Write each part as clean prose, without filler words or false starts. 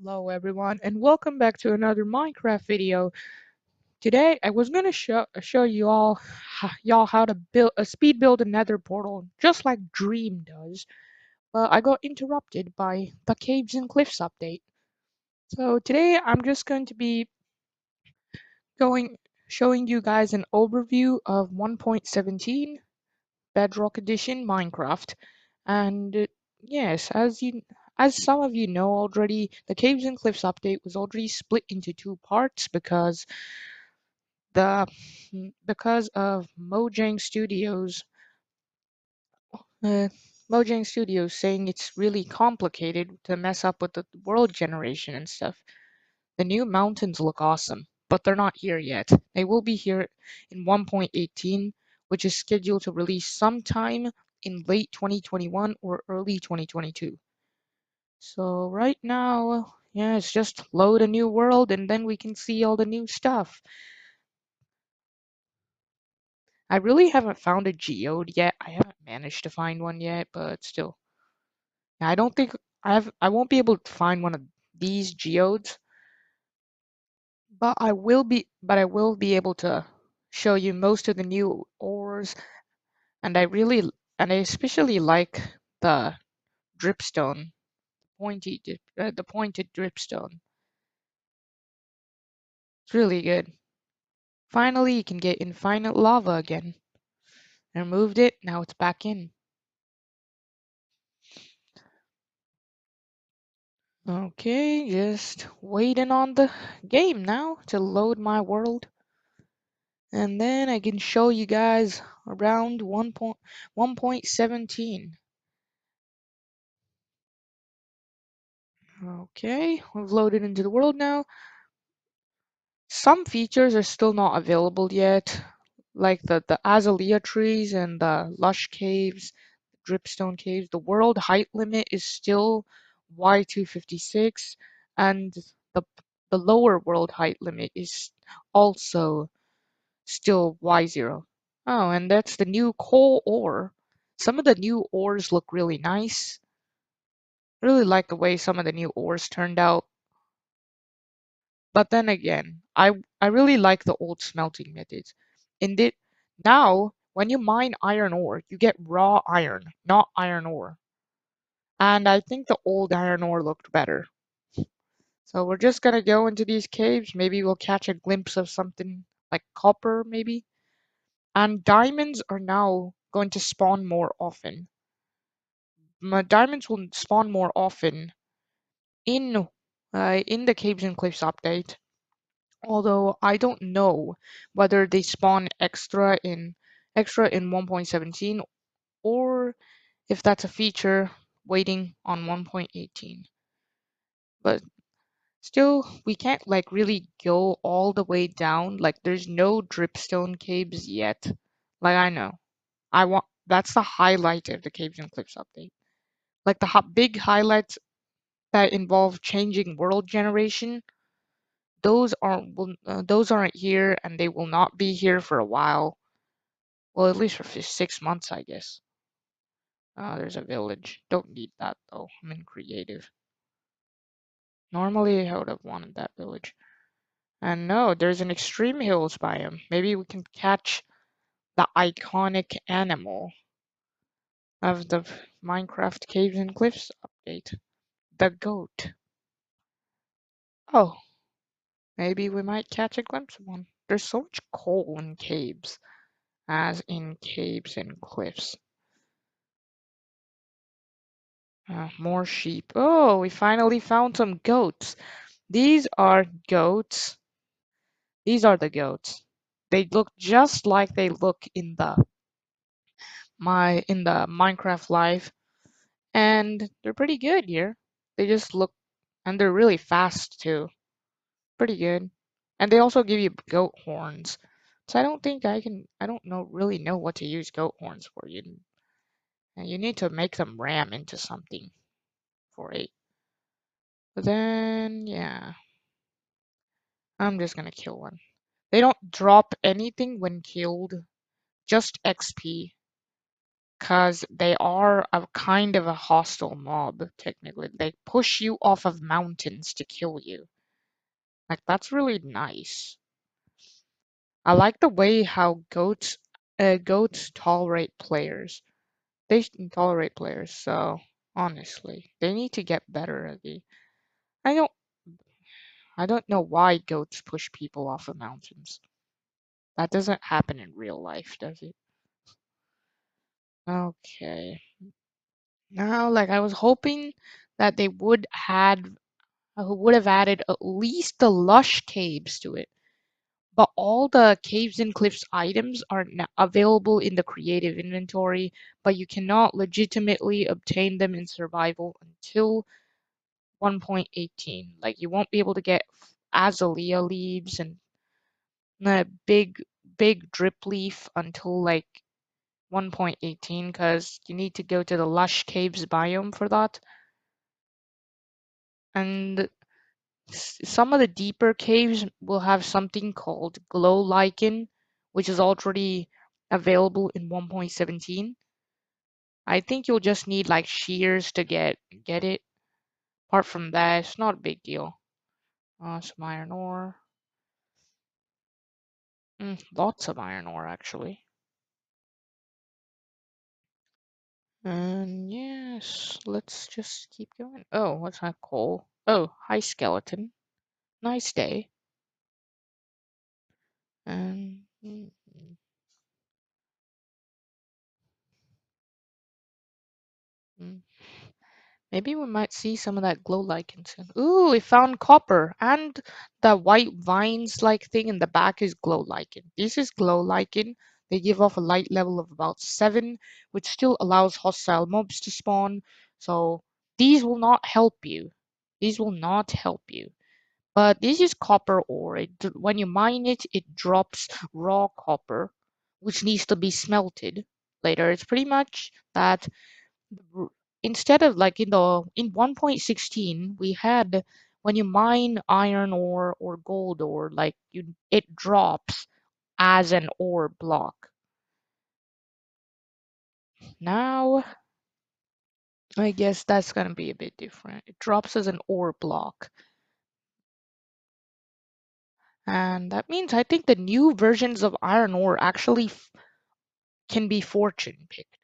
Hello everyone and welcome back to another Minecraft video. Today I was gonna show you all y'all how to build a nether portal just like Dream does, but I got interrupted by the Caves and Cliffs update. So today I'm just going to be going showing you guys an overview of 1.17 Bedrock Edition Minecraft. And yes, as some of you know already, the Caves and Cliffs update was already split into two parts the because of uh, Mojang Studios saying it's really complicated to mess up with the world generation and stuff. The new mountains look awesome, but they're not here yet. They will be here in 1.18, which is scheduled to release sometime in late 2021 or early 2022. So right now, yeah, it's just load a new world and then we can see all the new stuff. I really haven't found a geode yet. I haven't managed to find one yet, but still. I don't think I won't be able to find one of these geodes, but I will be able to show you most of the new ores, and I especially like the dripstone, the pointed dripstone. It's really good. Finally, you can get infinite lava again. I removed it, now it's back in. Okay, just waiting on the game now to load my world. And then I can show you guys around 1.17. Okay, we've loaded into the world now. Some features are still not available yet, like the azalea trees and the lush caves, dripstone caves. The world height limit is still Y256, and the the lower world height limit is also still Y0. Oh, and that's the new coal ore. Some of the new ores look really nice. I really like the way some of the new ores turned out. But then again, I really like the old smelting methods. In it now, when you mine iron ore, you get raw iron, not iron ore. And I think the old iron ore looked better. So we're just gonna go into these caves. Maybe we'll catch a glimpse of something like copper, maybe. And diamonds are now going to spawn more often. Diamonds will spawn more often in in the Caves and Cliffs update. Although I don't know whether they spawn extra in 1.17 or if that's a feature waiting on 1.18. But still, we can't like really go all the way down. Like there's no dripstone caves yet. Like I know. I want that's the highlight of the Caves and Cliffs update. Like the big highlights that involve changing world generation, those aren't here, and they will not be here for a while. Well, at least for 6 months, I guess. There's a village. Don't need that though. I'm in creative. Normally, I would have wanted that village. And no, there's an extreme hills biome. Maybe we can catch the iconic animal of the Minecraft Caves and Cliffs update, the goat. Oh, maybe we might catch a glimpse of one. There's so much coal in caves, as in caves and cliffs. More sheep. Oh, we finally found some goats. These are goats. These are the goats. They look just like they look in the Minecraft live, and they're pretty good here. They just look, and they're really fast too. Pretty good. And they also give you goat horns. So I don't really know what to use goat horns for. And you need to make them ram into something for it. But then, yeah, I'm just gonna kill one. They don't drop anything when killed, just XP. because they are a kind of a hostile mob, technically. They push you off of mountains to kill you. Like, that's really nice. I like the way how goats tolerate players. They tolerate players, so honestly, they need to get better at the. I don't I don't know why goats push people off of mountains. That doesn't happen in real life, does it? Okay. Now, like I was hoping that they would have added at least the lush caves to it. But all the caves and cliffs items are available in the creative inventory, but you cannot legitimately obtain them in survival until 1.18. Like you won't be able to get azalea leaves and the big drip leaf until like 1.18 because you need to go to the lush caves biome for that. And some of the deeper caves will have something called glow lichen, which is already available in 1.17. I think you'll just need like shears to get it. Apart from that, it's not a big deal. Some iron ore. Lots of iron ore actually. And yes, let's just keep going. Oh, what's that coal? Oh, hi skeleton. Nice day. And mm, maybe we might see some of that glow lichen soon. Ooh, we found copper, and the white vines like thing in the back is glow lichen. This is glow lichen. They give off a light level of about 7, which still allows hostile mobs to spawn. So these will not help you. These will not help you. But this is copper ore. When you mine it, it drops raw copper, which needs to be smelted later. It's pretty much that r- instead of like in 1.16 we had when you mine iron ore or gold ore, like it drops as an ore block. Now I guess that's gonna be a bit different. It drops as an ore block. And that means I think the new versions of iron ore actually can be fortune picked.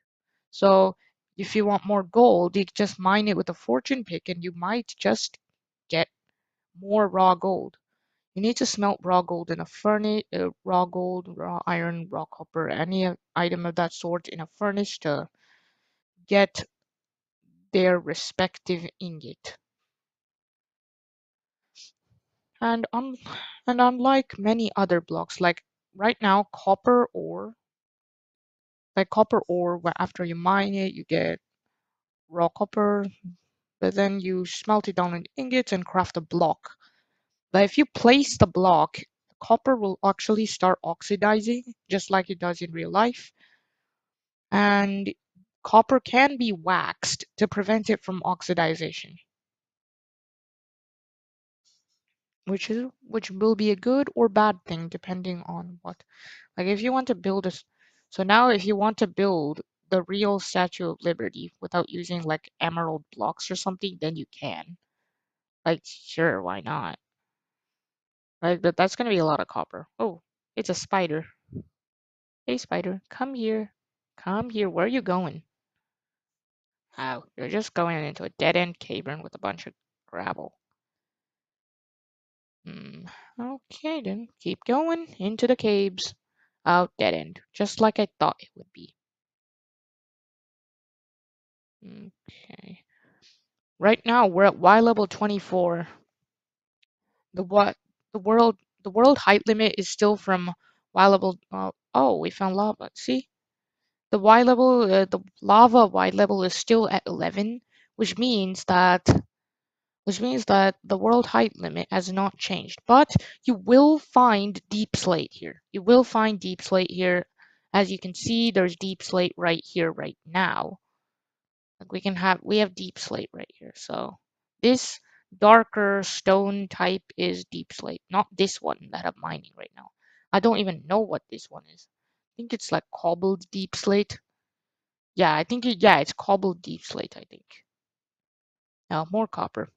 So if you want more gold, you just mine it with a fortune pick and you might just get more raw gold. You need to smelt raw gold in a furnace, raw gold, raw iron, raw copper, any item of that sort in a furnace to get their respective ingot. And and unlike many other blocks, like right now, copper ore, after you mine it, you get raw copper, but then you smelt it down into ingots and craft a block. But if you place the block, copper will actually start oxidizing, just like it does in real life. And copper can be waxed to prevent it from oxidization, which will be a good or bad thing depending on what. Like if you want to build a, so now if you want to build the real Statue of Liberty without using like emerald blocks or something, then you can. Like sure, why not? Like that's gonna be a lot of copper. Oh, it's a spider. Hey spider, come here. Come here. Where are you going? Oh, you're just going into a dead-end cavern with a bunch of gravel. Hmm. Okay, then keep going into the caves. Oh, dead end, just like I thought it would be. Okay. Right now we're at Y level 24. The what? The world height limit is still from Y level. Oh, we found lava. See, the lava Y level is still at 11, which means that the world height limit has not changed. But you will find deep slate here. You will find deep slate here. As you can see, there's deep slate right here, right now. Like we have deep slate right here. So this darker stone type is deep slate, not this one that I'm mining right now. I don't even know what this one is. I think it's like cobbled deep slate. Yeah, I think yeah, it's cobbled deep slate, I think. Now more copper.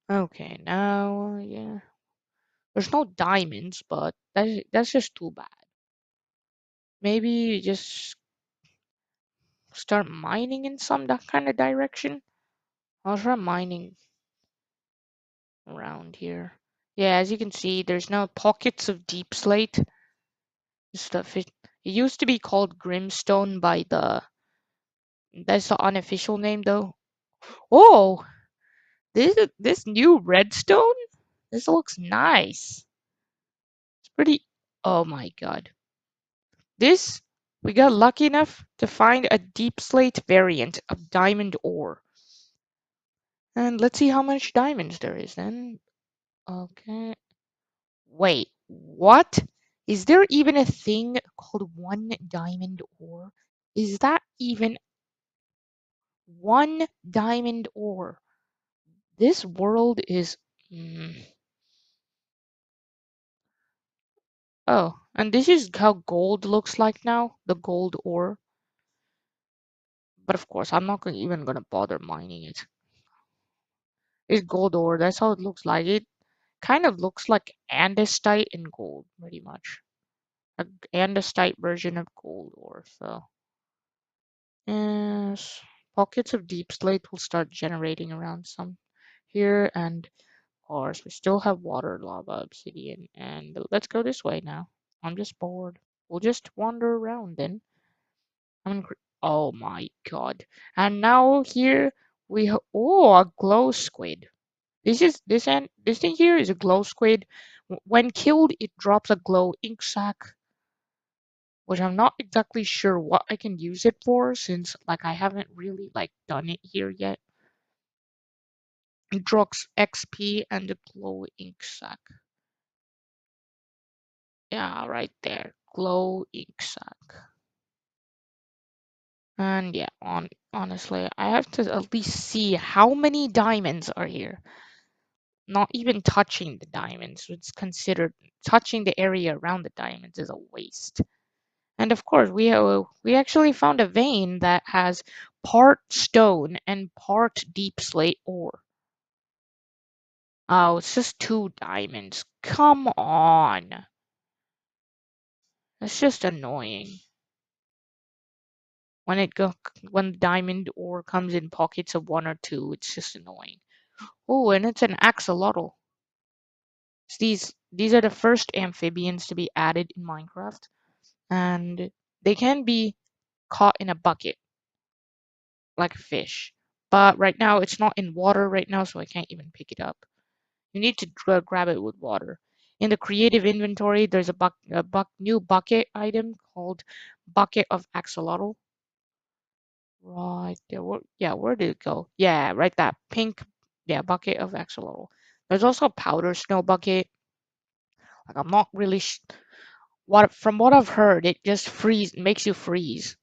Okay, now yeah. There's no diamonds, but that's just too bad. Maybe just start mining in some that kind of direction. I'll try mining around here. Yeah, as you can see, there's now pockets of deep slate stuff. It used to be called Grimstone by the that's the unofficial name though. Oh, this new redstone. This looks nice. It's pretty. Oh my god. This we got lucky enough to find a deep slate variant of diamond ore. And let's see how much diamonds there is then. Okay. Wait, what? Is there even a thing called one diamond ore? Is that even one diamond ore? This world is. Mm, oh, and this is how gold looks like now, the gold ore. But of course, I'm not even gonna bother mining it. It's gold ore. That's how it looks like. It kind of looks like andesite in gold, pretty much. A andesite version of gold ore. So yes, pockets of deep slate will start generating around some here, and of course we still have water, lava, obsidian, and let's go this way now. I'm just bored. We'll just wander around then. Oh my god! And now here oh, a glow squid. This thing here is a glow squid. When killed, it drops a glow ink sac, which I'm not exactly sure what I can use it for since like I haven't really like done it here yet. It drops XP and a glow ink sac. Yeah, right there. Glow ink sac. And yeah, honestly, I have to at least see how many diamonds are here. Not even touching the diamonds. It's considered touching the area around the diamonds is a waste. And of course, we actually found a vein that has part stone and part deep slate ore. Oh, it's just 2 diamonds. Come on. That's just annoying. When when diamond ore comes in pockets of 1 or 2, it's just annoying. Oh, and it's an axolotl. These are the first amphibians to be added in Minecraft, and they can be caught in a bucket like a fish. But right now it's not in water right now, so I can't even pick it up. You need to grab it with water. In the creative inventory, there's a new bucket item called Bucket of Axolotl. Right there. Yeah, where did it go? Yeah, right that pink. Yeah, Bucket of Axolotl. There's also Powder Snow Bucket. Like I'm not really what from what I've heard, it just makes you freeze.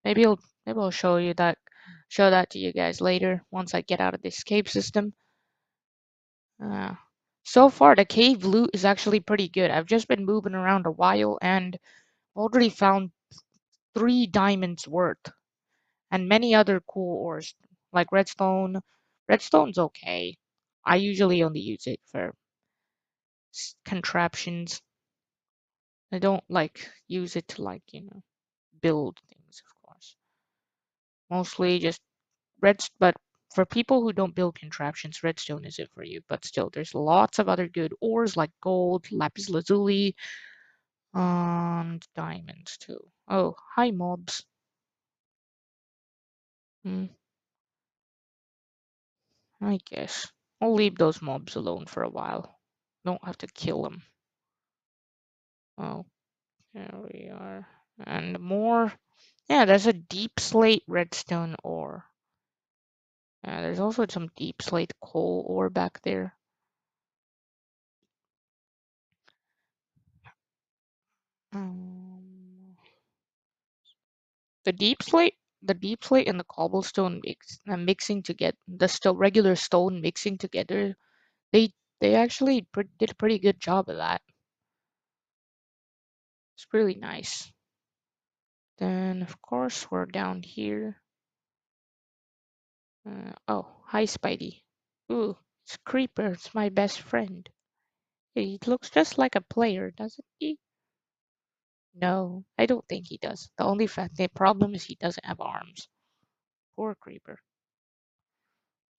Maybe I'll show that to you guys later once I get out of this cave system. Uh, so far, the cave loot is actually pretty good. I've just been moving around a while and already found 3 diamonds worth and many other cool ores like redstone. Redstone's okay. I usually only use it for contraptions. I don't like use it to build things, of course. Mostly just but for people who don't build contraptions, redstone isn't for you. But still, there's lots of other good ores like gold, lapis lazuli, and diamonds too. Oh, hi mobs. Hmm, I guess I'll leave those mobs alone for a while. Don't have to kill them. Oh, there we are. And more. Yeah, there's a deep slate redstone ore. Yeah, there's also some deep slate coal ore back there. Um, the deep slate and the cobblestone mixing together, regular stone mixing together, they actually did a pretty good job of that. It's really nice. Then, of course, we're down here. Oh, hi, Spidey. Ooh, it's Creeper. It's my best friend. He looks just like a player, doesn't he? No, I don't think he does. The problem is he doesn't have arms. Poor Creeper.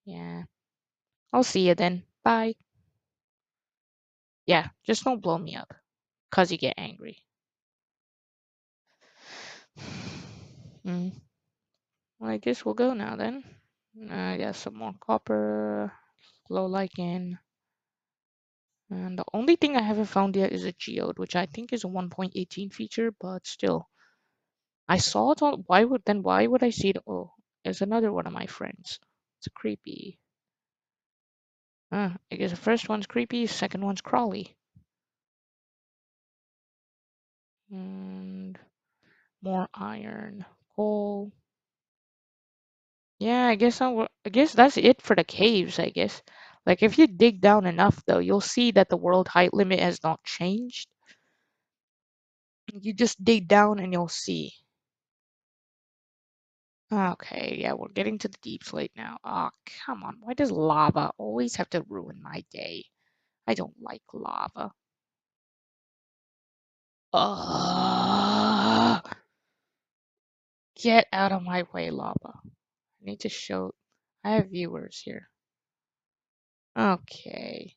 Yeah. I'll see you then. Bye. Yeah, just don't blow me up. 'Cause you get angry. Mm. Well, I guess we'll go now then. I got some more copper, low lichen, and the only thing I haven't found yet is a geode, which I think is a 1.18 feature, but still. I saw it on. Why would I see it? Oh, it's another one of my friends. It's creepy. I guess the first one's creepy, second one's crawly. And more iron, coal. Yeah, I guess that's it for the caves, I guess. Like if you dig down enough though, you'll see that the world height limit has not changed. You just dig down and you'll see. Okay, yeah, we're getting to the deep slate now. Oh, come on. Why does lava always have to ruin my day? I don't like lava. Ugh. Get out of my way, lava. I need to show. I have viewers here. Okay.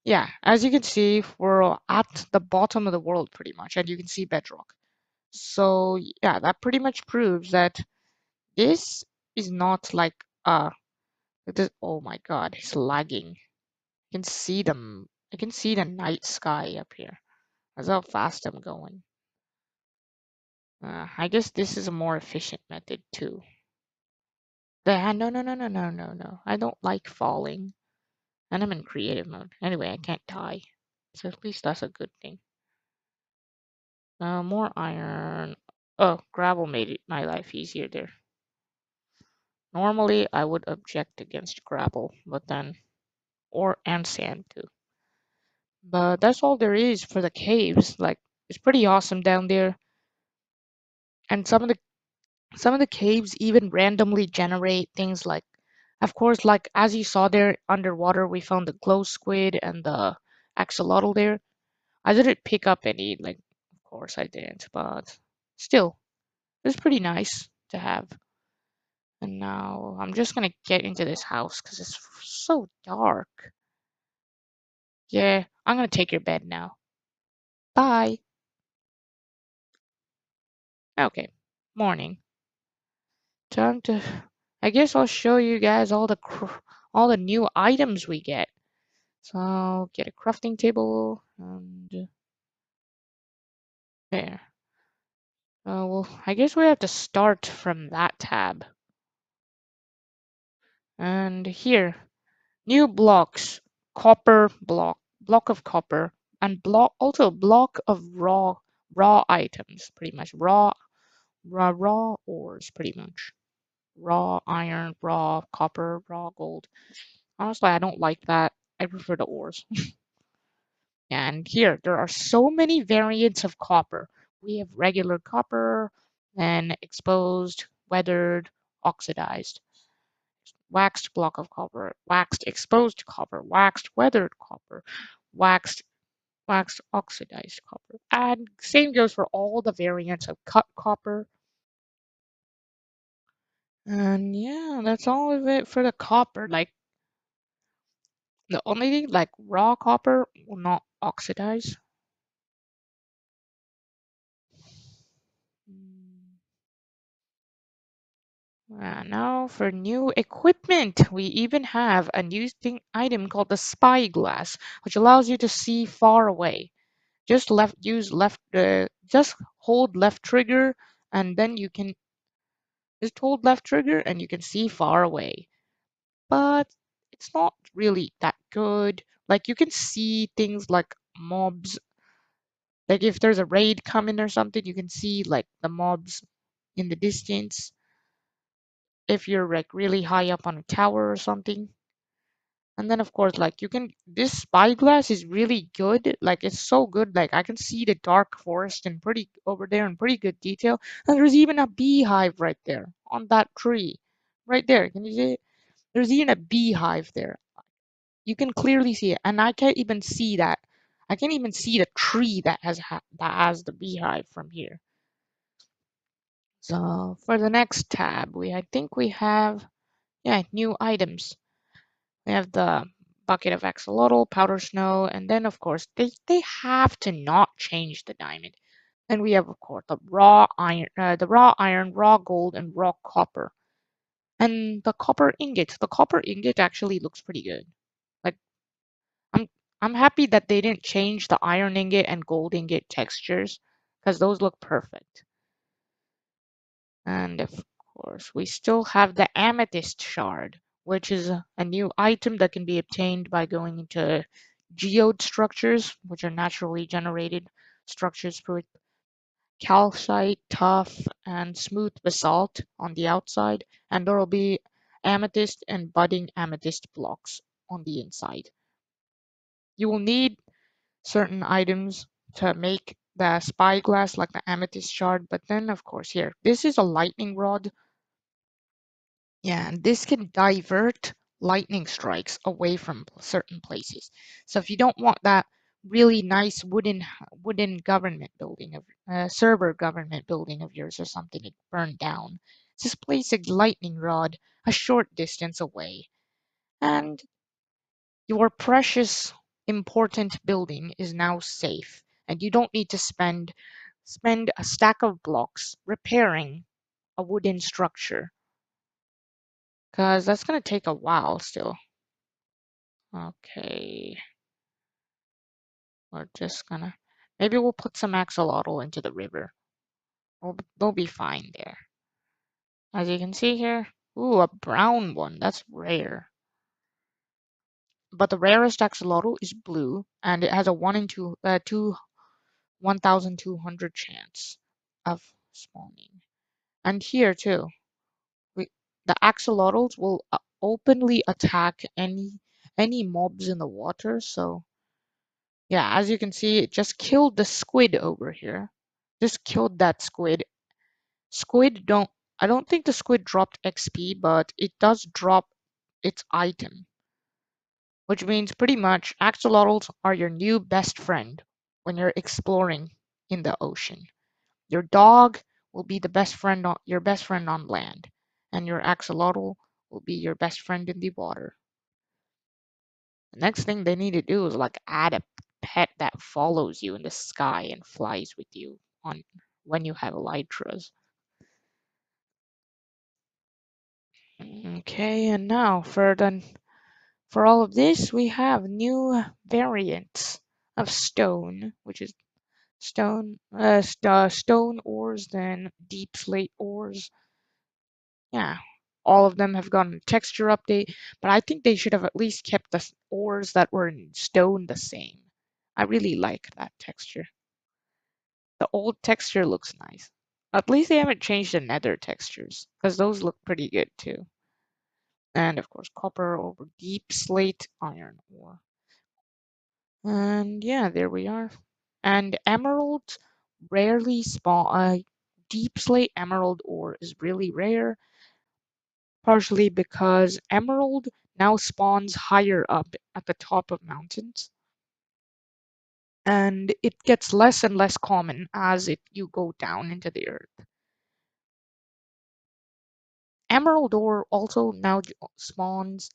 Yeah, as you can see, we're at the bottom of the world pretty much, and you can see bedrock. So yeah, that pretty much proves that this is not like this. Oh my God, it's lagging. I can see them. I can see the night sky up here. That's how fast I'm going. I guess this is a more efficient method too. No. I don't like falling, and I'm in creative mode. Anyway, I can't die, so at least that's a good thing. More iron. Oh, gravel made my life easier there. Normally, I would object against gravel, but then, and sand too. But that's all there is for the caves. Like, it's pretty awesome down there. And some of the caves even randomly generate things like, of course, like as you saw there underwater, we found the glow squid and the axolotl there. I didn't pick up any, like, of course I didn't, but still, it's pretty nice to have. And now I'm just gonna get into this house because it's so dark. Yeah, I'm gonna take your bed now. Bye. Okay, morning. Time to. I guess I'll show you guys all the new items we get. So I'll get a crafting table and there. Well, I guess we have to start from that tab. And here, new blocks, copper block of copper, and block of raw items, pretty much raw ores, pretty much raw iron, raw copper, raw gold. Honestly, I don't like that. I prefer the ores. And here, there are so many variants of copper. We have regular copper, then exposed, weathered, oxidized, waxed block of copper, waxed exposed copper, waxed weathered copper, waxed oxidized copper. And same goes for all the variants of cut copper. And yeah, that's all of it for the copper. Like the only thing, like raw copper will not oxidize. Mm. Now for new equipment, we even have a new item called the spyglass, which allows you to see far away. Just hold left trigger, and then you can just hold left trigger, and you can see far away. But it's not really that good. Like you can see things like mobs. Like if there's a raid coming or something, you can see like the mobs in the distance if you're like really high up on a tower or something. And then of course, like you can, this spyglass is really good. Like it's so good. Like I can see the dark forest and pretty over there in pretty good detail. And there's even a beehive right there on that tree, right there. Can you see it? There's even a beehive there. You can clearly see it, and I can't even see that. I can't even see the tree that has the beehive from here. So for the next tab, I think we have, yeah, new items. We have the bucket of axolotl, powder snow, and then of course they have to not change the diamond. Then we have of course the raw iron, raw gold, and raw copper. And the copper ingot. The copper ingot actually looks pretty good. Like I'm I'm happy that they didn't change the iron ingot and gold ingot textures because those look perfect. And of course, we still have the amethyst shard, which is a new item that can be obtained by going into geode structures, which are naturally generated structures with calcite, tough, and smooth basalt on the outside, and there will be amethyst and budding amethyst blocks on the inside. You will need certain items to make the spyglass like the amethyst shard, but then of course here, this is a lightning rod. Yeah, and this can divert lightning strikes away from certain places. So if you don't want that really nice wooden government building of server government building of yours or something to burn down, just place a lightning rod a short distance away, and your precious important building is now safe, and you don't need to spend a stack of blocks repairing a wooden structure, because that's going to take a while still. Okay, we're just gonna, maybe we'll put some axolotl into the river. They'll be fine there. As you can see here, ooh, a brown one. That's rare. But the rarest axolotl is blue, and it has a 1,200 chance of spawning. And here too, we, the axolotls will openly attack any mobs in the water. So yeah, as you can see, it just killed the squid over here. Just killed that squid. Squid don't. I don't think the squid dropped XP, but it does drop its item, which means pretty much axolotls are your new best friend when you're exploring in the ocean. Your dog will be your best friend on land, and your axolotl will be your best friend in the water. The next thing they need to do is like add a pet that follows you in the sky and flies with you on when you have elytras. Okay, and now for all of this, we have new variants of stone, which is stone ores, then deep slate ores. Yeah, all of them have gotten a texture update, but I think they should have at least kept the ores that were in stone the same. I really like that texture. The old texture looks nice. At least they haven't changed the nether textures, because those look pretty good too. And of course, copper over deep slate iron ore. And yeah, there we are. And emeralds rarely spawn. Deep slate emerald ore is really rare, partially because emerald now spawns higher up at the top of mountains, and it gets less and less common as you go down into the earth. Emerald ore also now spawns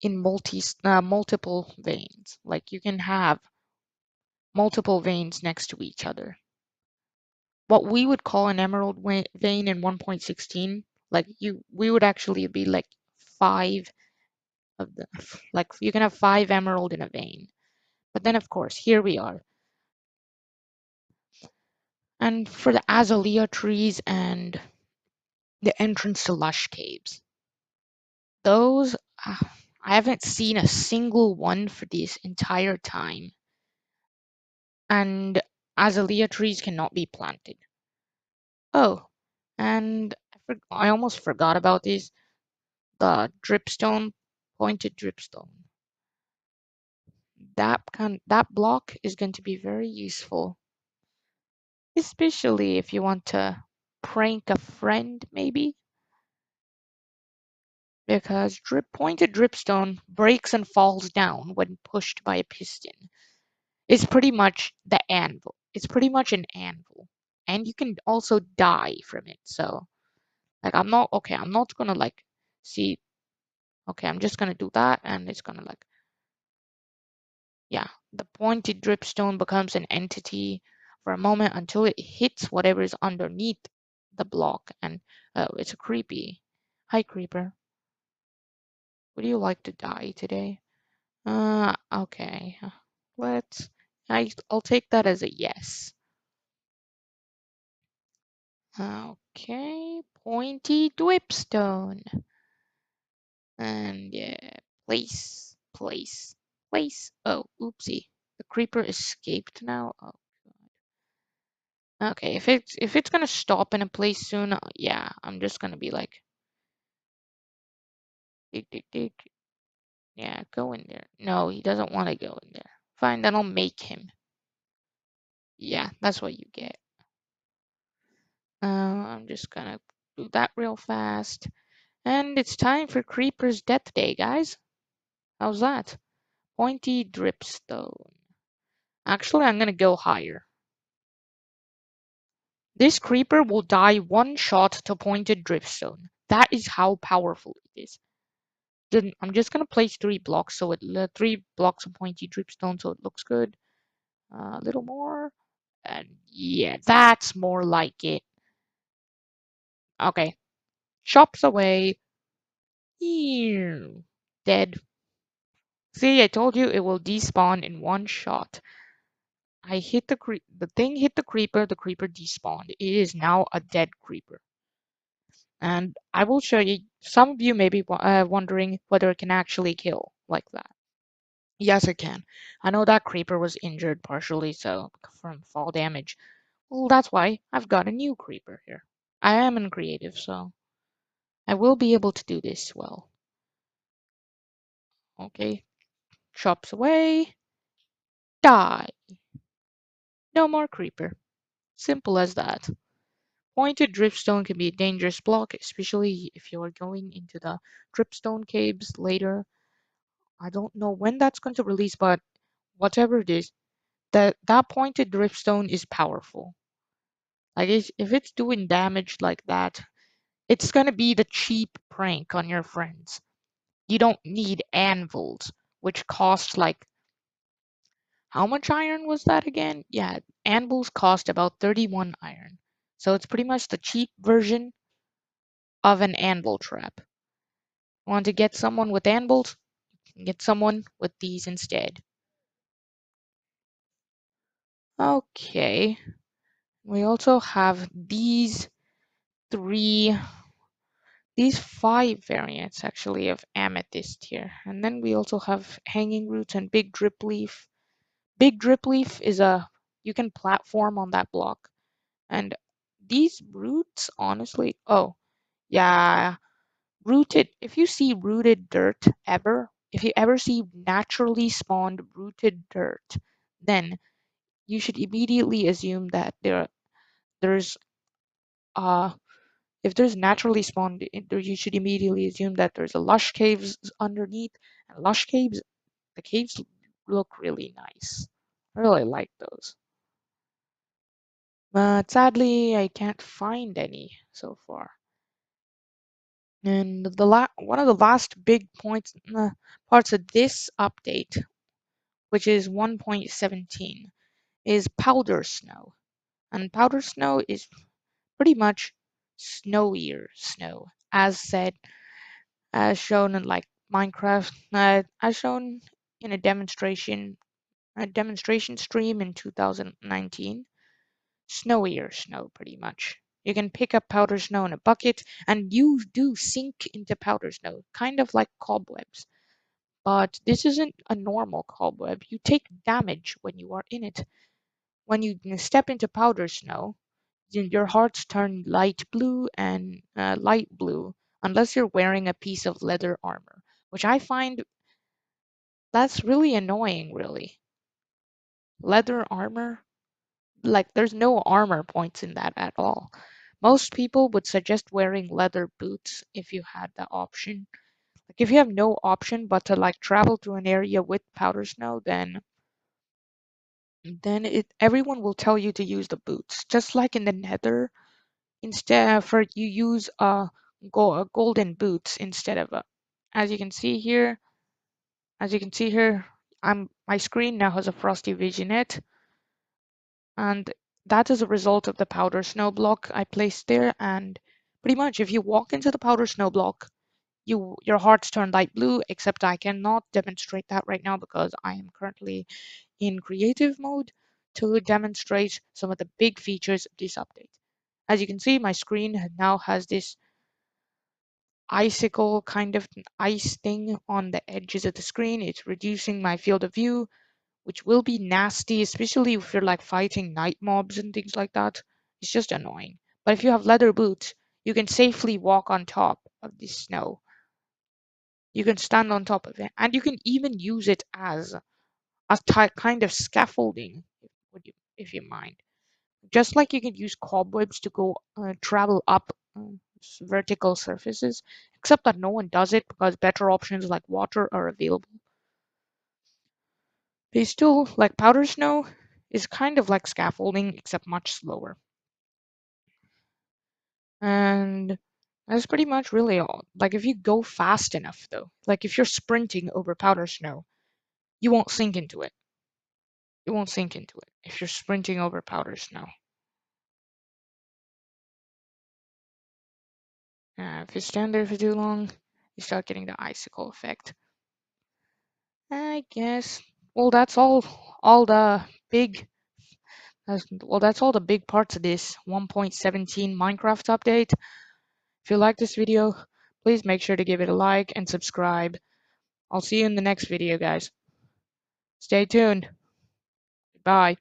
in multiple veins. Like you can have multiple veins next to each other. What we would call an emerald vein in 1.16, like we would actually be like five of the, like you can have 5 emerald in a vein. But then of course, here we are. And for the azalea trees and the entrance to lush caves, those I haven't seen a single one for this entire time. And azalea trees cannot be planted. Oh, and I almost forgot about these. The dripstone Pointed dripstone. That block is going to be very useful, especially if you want to prank a friend, maybe, because pointed dripstone breaks and falls down when pushed by a piston. It's pretty much the anvil. It's pretty much an anvil, and you can also die from it. So, like, I'm not okay. I'm not gonna like see. Okay, I'm just gonna do that, and it's gonna like, yeah, the pointed dripstone becomes an entity for a moment until it hits whatever is underneath the block. And oh, it's a creepy. Hi, creeper. Would you like to die today? Okay. Let's. I'll take that as a yes. Okay, pointy dripstone. And yeah, place. Oh, oopsie. The creeper escaped now. Oh. Okay, if it's gonna stop in a place soon, yeah, I'm just gonna be like, dig, dig, dig. Yeah, go in there. No, he doesn't want to go in there. Fine, then I'll make him. Yeah, that's what you get. I'm just gonna do that real fast. And it's time for Creeper's Death Day, guys. How's that? Pointy dripstone. Actually, I'm gonna go higher. This creeper will die one shot to pointed dripstone. That is how powerful it is. Then I'm just gonna place 3 blocks, so 3 blocks of pointy dripstone, so it looks good. A little more, and yeah, that's more like it. Okay, chops away. Ew. Dead. See, I told you it will despawn in one shot. I hit the thing hit the creeper despawned. It is now a dead creeper. And I will show you, some of you may be wondering whether it can actually kill like that. Yes, it can. I know that creeper was injured partially so from fall damage. Well, that's why I've got a new creeper here. I am in creative, so I will be able to do this well. Okay, chops away, die. No more creeper. Simple as that. Pointed dripstone can be a dangerous block, especially if you are going into the dripstone caves later. I don't know when that's going to release, but whatever it is, that pointed dripstone is powerful. Like if it's doing damage like that, it's gonna be the cheap prank on your friends. You don't need anvils, which cost like how much iron was that again? Yeah, anvils cost about 31 iron. So it's pretty much the cheap version of an anvil trap. Want to get someone with anvils? Get someone with these instead. Okay. We also have three, these 5 variants actually of amethyst here. And then we also have hanging roots and big drip leaf. Big drip leaf is you can platform on that block. And these roots, honestly, oh, yeah, if you see rooted dirt ever, if you ever see naturally spawned rooted dirt, then you should immediately assume that there's uh if there's naturally spawned you should immediately assume that there's a lush caves underneath, and lush caves, the caves look really nice. I really like those. But sadly I can't find any so far. And one of the last big parts of this update, which is 1.17, is powder snow. And powder snow is pretty much snowier snow, as said, as shown in like Minecraft, as shown in a demonstration stream in 2019. Snowier snow, pretty much. You can pick up powder snow in a bucket, and you do sink into powder snow, kind of like cobwebs. But this isn't a normal cobweb. You take damage when you are in it. When you step into powder snow, your hearts turn light blue and light blue, unless you're wearing a piece of leather armor, which I find that's really annoying, really. Leather armor? Like, there's no armor points in that at all. Most people would suggest wearing leather boots if you had the option. Like, if you have no option but to like travel through an area with powder snow, then it everyone will tell you to use the boots. Just like in the nether, instead for you use golden boots instead of a, as you can see here, as you can see here, my screen now has a frosty visionette, and that is a result of the powder snow block I placed there. And pretty much if you walk into the powder snow block, your hearts turn light blue, except I cannot demonstrate that right now because I am currently in creative mode to demonstrate some of the big features of this update. As you can see, my screen now has this icicle kind of ice thing on the edges of the screen. It's reducing my field of view, which will be nasty, especially if you're like fighting night mobs and things like that. It's just annoying. But if you have leather boots, you can safely walk on top of the snow. You can stand on top of it, and you can even use it as a kind of scaffolding, if you mind. Just like you can use cobwebs to go travel up vertical surfaces, except that no one does it because better options like water are available. They still, like powder snow, is kind of like scaffolding, except much slower. And that's pretty much really all. Like if you go fast enough, though, like if you're sprinting over powder snow, you won't sink into it. You won't sink into it if you're sprinting over powder snow. If you stand there for too long, you start getting the icicle effect. I guess. Well, that's all the big. That's all the big parts of this 1.17 Minecraft update. If you like this video, please make sure to give it a like and subscribe. I'll see you in the next video, guys. Stay tuned. Bye.